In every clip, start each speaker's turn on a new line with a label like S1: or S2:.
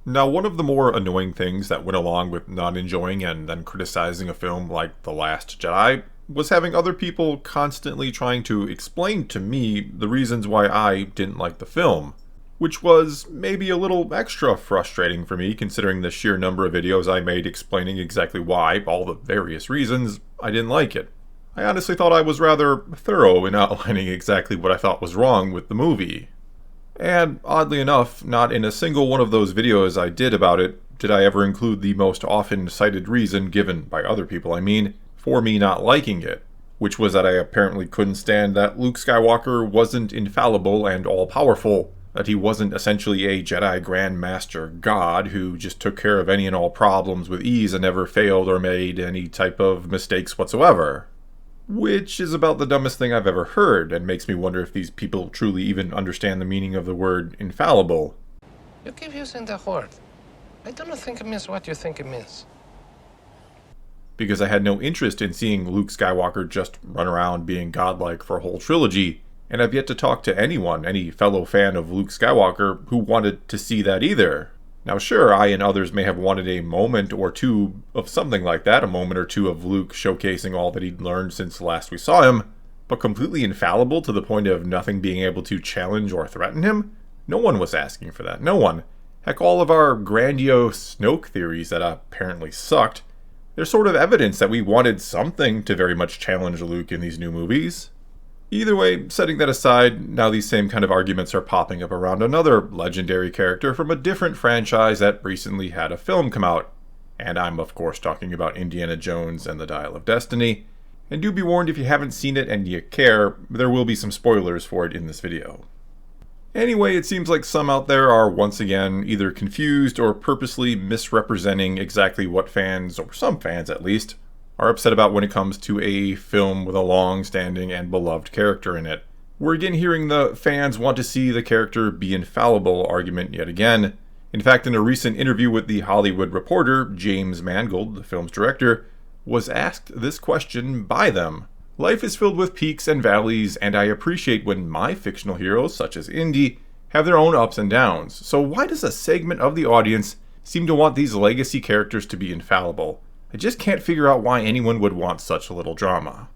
S1: Now, one of the more annoying things that went along with not enjoying and then criticizing a film like The Last Jedi was having other people constantly trying to explain to me the reasons why I didn't like the film, which was maybe a little extra frustrating for me considering the sheer number of videos I made explaining exactly why, all the various reasons, I didn't like it. I honestly thought I was rather thorough in outlining exactly what I thought was wrong with the movie. And oddly enough, not in a single one of those videos I did about it did I ever include the most often cited reason given by other people, for me not liking it, which was that I apparently couldn't stand that Luke Skywalker wasn't infallible and all-powerful, that he wasn't essentially a Jedi Grand Master God who just took care of any and all problems with ease and never failed or made any type of mistakes whatsoever. Which is about the dumbest thing I've ever heard, and makes me wonder if these people truly even understand the meaning of the word infallible.
S2: You keep using the word. I don't think it means what you think it means.
S1: Because I had no interest in seeing Luke Skywalker just run around being godlike for a whole trilogy, and I've yet to talk to anyone, any fellow fan of Luke Skywalker, who wanted to see that either. Now sure, I and others may have wanted a moment or two of something like that, a moment or two of Luke showcasing all that he'd learned since last we saw him, but completely infallible to the point of nothing being able to challenge or threaten him? No one was asking for that, no one. Heck, all of our grandiose Snoke theories that apparently sucked, they're sort of evidence that we wanted something to very much challenge Luke in these new movies. Either way, setting that aside, now these same kind of arguments are popping up around another legendary character from a different franchise that recently had a film come out. And I'm of course talking about Indiana Jones and the Dial of Destiny. And do be warned, if you haven't seen it and you care, there will be some spoilers for it in this video. Anyway, it seems like some out there are once again either confused or purposely misrepresenting exactly what fans, or some fans at least, are upset about when it comes to a film with a long-standing and beloved character in it. We're again hearing the fans want to see the character be infallible argument yet again. In fact, in a recent interview with The Hollywood Reporter, James Mangold, the film's director, was asked this question by them. Life is filled with peaks and valleys, and I appreciate when my fictional heroes, such as Indy, have their own ups and downs. So why does a segment of the audience seem to want these legacy characters to be infallible? I just can't figure out why anyone would want such a little drama.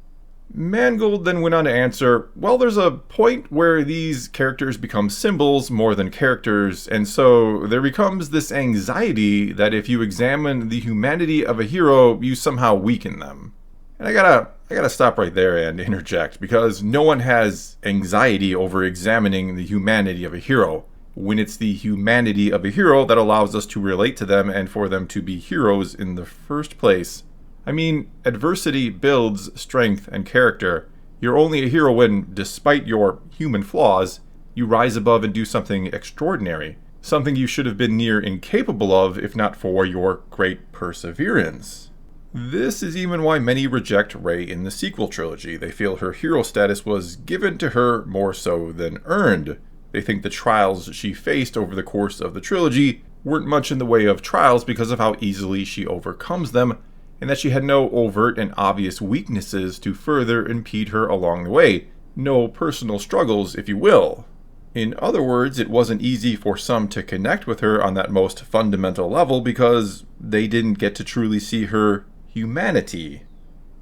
S1: Mangold then went on to answer, well, there's a point where these characters become symbols more than characters, and so there becomes this anxiety that if you examine the humanity of a hero, you somehow weaken them. And I gotta stop right there and interject, because no one has anxiety over examining the humanity of a hero, when it's the humanity of a hero that allows us to relate to them and for them to be heroes in the first place. I mean, adversity builds strength and character. You're only a hero when, despite your human flaws, you rise above and do something extraordinary, something you should have been near incapable of if not for your great perseverance. This is even why many reject Rey in the sequel trilogy. They feel her hero status was given to her more so than earned. They think the trials she faced over the course of the trilogy weren't much in the way of trials because of how easily she overcomes them, and that she had no overt and obvious weaknesses to further impede her along the way. No personal struggles, if you will. In other words, it wasn't easy for some to connect with her on that most fundamental level because they didn't get to truly see her humanity.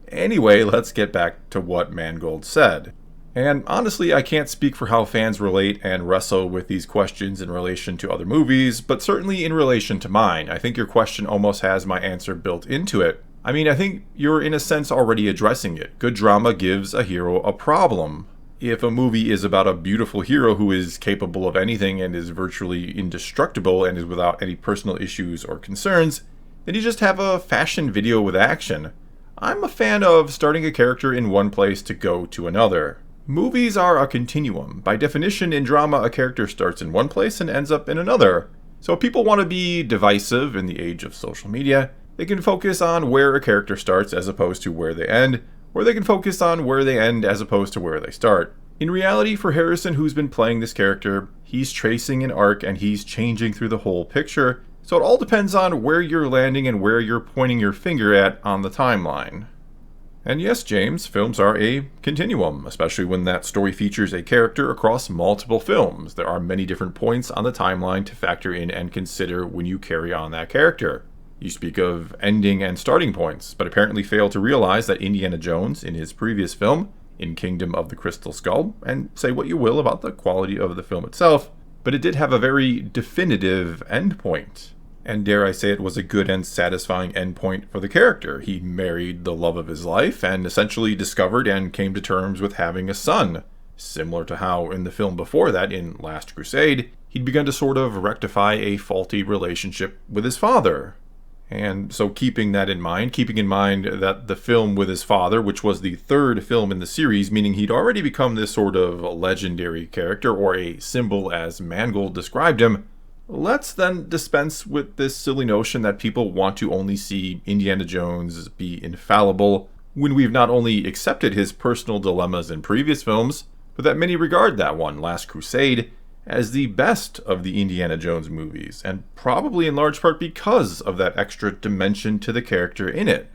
S1: Anyway, let's get back to what Mangold said. And honestly, I can't speak for how fans relate and wrestle with these questions in relation to other movies, but certainly in relation to mine. I think your question almost has my answer built into it. I mean, I think you're in a sense already addressing it. Good drama gives a hero a problem. If a movie is about a beautiful hero who is capable of anything and is virtually indestructible and is without any personal issues or concerns, then you just have a fashion video with action. I'm a fan of starting a character in one place to go to another. Movies are a continuum. By definition, in drama, a character starts in one place and ends up in another. So if people want to be divisive in the age of social media, they can focus on where a character starts as opposed to where they end, or they can focus on where they end as opposed to where they start. In reality, for Harrison, who's been playing this character, he's tracing an arc and he's changing through the whole picture, so it all depends on where you're landing and where you're pointing your finger at on the timeline. And yes, James, films are a continuum, especially when that story features a character across multiple films. There are many different points on the timeline to factor in and consider when you carry on that character. You speak of ending and starting points, but apparently fail to realize that Indiana Jones, in his previous film, in Kingdom of the Crystal Skull, and say what you will about the quality of the film itself, but it did have a very definitive endpoint. And dare I say it was a good and satisfying endpoint for the character. He married the love of his life and essentially discovered and came to terms with having a son. Similar to how in the film before that, in Last Crusade, he'd begun to sort of rectify a faulty relationship with his father. And so keeping that in mind, keeping in mind that the film with his father, which was the third film in the series, meaning he'd already become this sort of legendary character, or a symbol as Mangold described him, let's then dispense with this silly notion that people want to only see Indiana Jones be infallible, when we've not only accepted his personal dilemmas in previous films, but that many regard that one, Last Crusade, as the best of the Indiana Jones movies, and probably in large part because of that extra dimension to the character in it.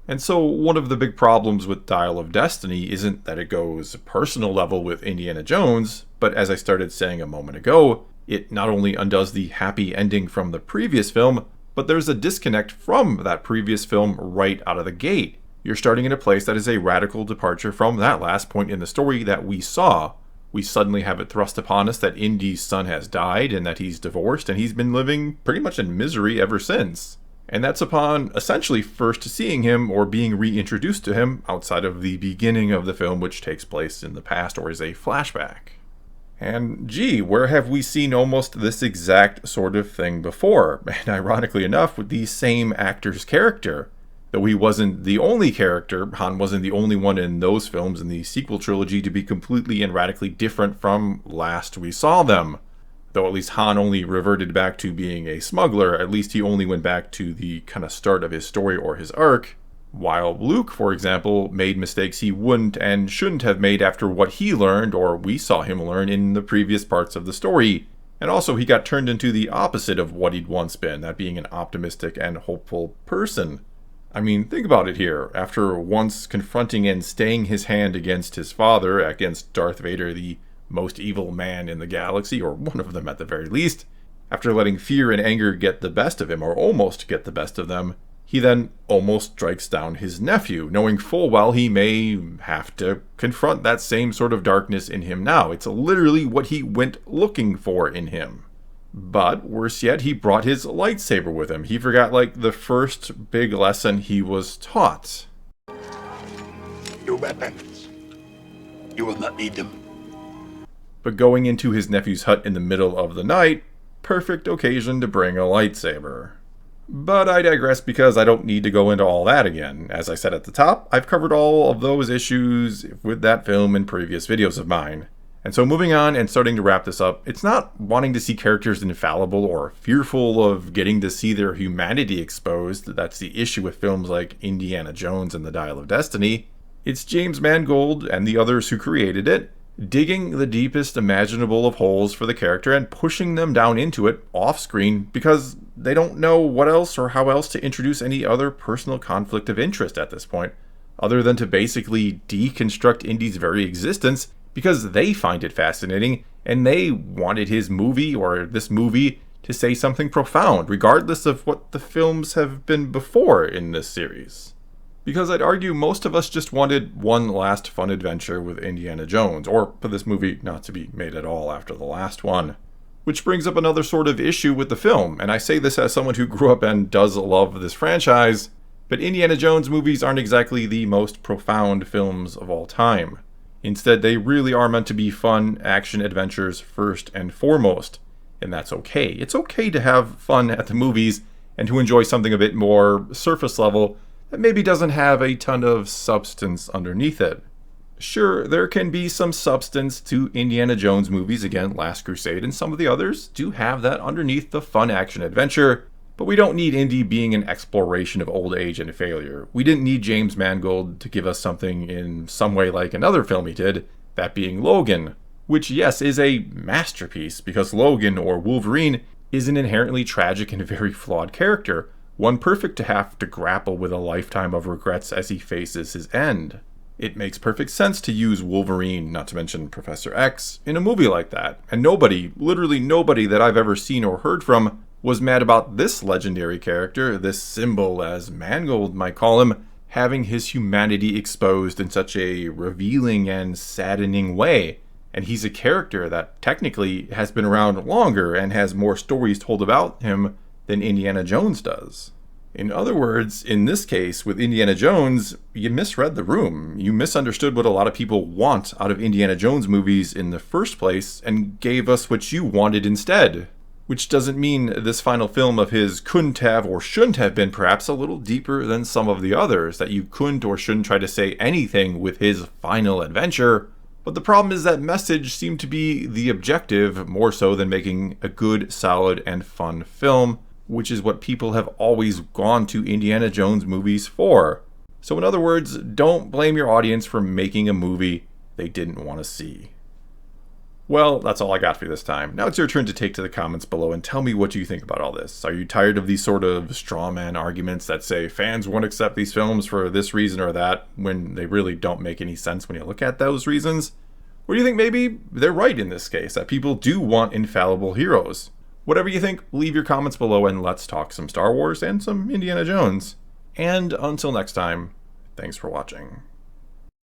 S1: And so one of the big problems with Dial of Destiny isn't that it goes personal level with Indiana Jones, but as I started saying a moment ago, it not only undoes the happy ending from the previous film, but there's a disconnect from that previous film right out of the gate. You're starting in a place that is a radical departure from that last point in the story that we saw. We suddenly have it thrust upon us that Indy's son has died and that he's divorced and he's been living pretty much in misery ever since. And that's upon essentially first seeing him or being reintroduced to him outside of the beginning of the film, which takes place in the past or is a flashback. And gee, where have we seen almost this exact sort of thing before? And ironically enough, with the same actor's character. Though he wasn't the only character, Han wasn't the only one in those films in the sequel trilogy to be completely and radically different from last we saw them. Though at least Han only reverted back to being a smuggler, at least he only went back to the kind of start of his story or his arc. While Luke, for example, made mistakes he wouldn't and shouldn't have made after what he learned, or we saw him learn in the previous parts of the story. And also he got turned into the opposite of what he'd once been, that being an optimistic and hopeful person. I mean, think about it here. After once confronting and staying his hand against his father, against Darth Vader, the most evil man in the galaxy, or one of them at the very least, after letting fear and anger get the best of him, or almost get the best of them, he then almost strikes down his nephew, knowing full well he may have to confront that same sort of darkness in him now. It's literally what he went looking for in him. But worse yet, he brought his lightsaber with him. He forgot like the first big lesson he was taught.
S3: Your weapons. You will not need them.
S1: But going into his nephew's hut in the middle of the night, perfect occasion to bring a lightsaber. But I digress because I don't need to go into all that again. As I said at the top, I've covered all of those issues with that film in previous videos of mine. And so moving on and starting to wrap this up, it's not wanting to see characters infallible or fearful of getting to see their humanity exposed. That's the issue with films like Indiana Jones and the Dial of Destiny. It's James Mangold and the others who created it, digging the deepest imaginable of holes for the character and pushing them down into it off screen because they don't know what else or how else to introduce any other personal conflict of interest at this point, other than to basically deconstruct Indy's very existence because they find it fascinating and they wanted his movie or this movie to say something profound, regardless of what the films have been before in this series. Because I'd argue most of us just wanted one last fun adventure with Indiana Jones, or for this movie not to be made at all after the last one. Which brings up another sort of issue with the film, and I say this as someone who grew up and does love this franchise, but Indiana Jones movies aren't exactly the most profound films of all time. Instead, they really are meant to be fun action adventures first and foremost, and that's okay. It's okay to have fun at the movies and to enjoy something a bit more surface level that maybe doesn't have a ton of substance underneath it. Sure, there can be some substance to Indiana Jones movies, again, Last Crusade and some of the others do have that underneath the fun action adventure, but we don't need Indy being an exploration of old age and failure. We didn't need James Mangold to give us something in some way like another film he did, that being Logan, which yes is a masterpiece because Logan, or Wolverine, is an inherently tragic and very flawed character, one perfect to have to grapple with a lifetime of regrets as he faces his end. It makes perfect sense to use Wolverine, not to mention Professor X, in a movie like that, and nobody, literally nobody that I've ever seen or heard from, was mad about this legendary character, this symbol, as Mangold might call him, having his humanity exposed in such a revealing and saddening way. And he's a character that technically has been around longer and has more stories told about him than Indiana Jones does. In other words, in this case, with Indiana Jones, you misread the room. You misunderstood what a lot of people want out of Indiana Jones movies in the first place and gave us what you wanted instead. Which doesn't mean this final film of his couldn't have or shouldn't have been perhaps a little deeper than some of the others, that you couldn't or shouldn't try to say anything with his final adventure. But the problem is that message seemed to be the objective more so than making a good, solid, and fun film, which is what people have always gone to Indiana Jones movies for. So in other words, don't blame your audience for making a movie they didn't want to see. Well, that's all I got for you this time. Now it's your turn to take to the comments below and tell me what you think about all this. Are you tired of these sort of straw man arguments that say fans won't accept these films for this reason or that, when they really don't make any sense when you look at those reasons? Or do you think maybe they're right in this case, that people do want infallible heroes? Whatever you think, leave your comments below and let's talk some Star Wars and some Indiana Jones. And until next time, thanks for watching.